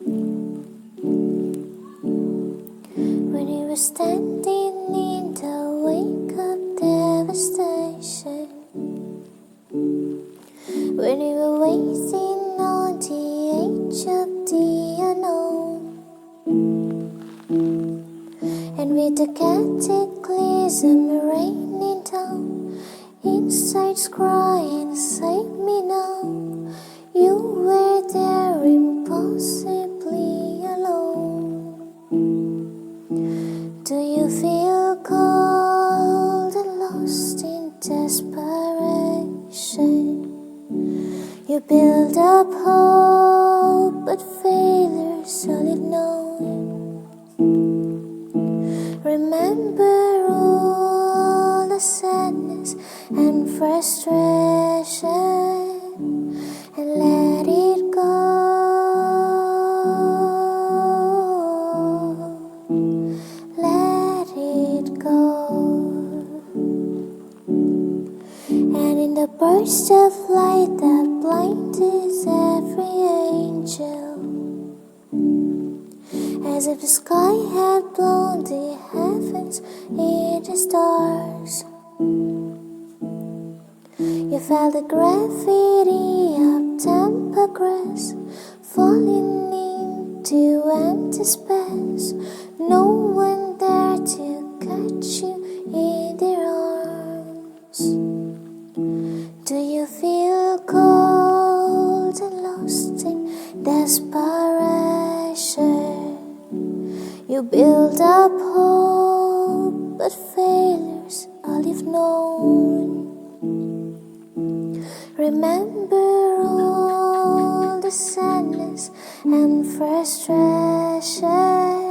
When we were standing in the wake of devastation, when we were waiting on the edge of the unknown, and with the cataclysm raining down, insides crying, save me now. You were there impossibly alone. Do you feel cold and lost in desperation? You build up hope, but failure's all you've known. Remember all the sadness and frustration, and let it go. Let it go. And in the burst of light that blinded every angel, as if the sky had blown the heavens into stars, you felt the gravity of temper grass falling into empty space. No one there to catch you in their arms. Do you feel cold and lost in desperation? You build up hope, but failure's all you've known. Remember all the sadness and frustration,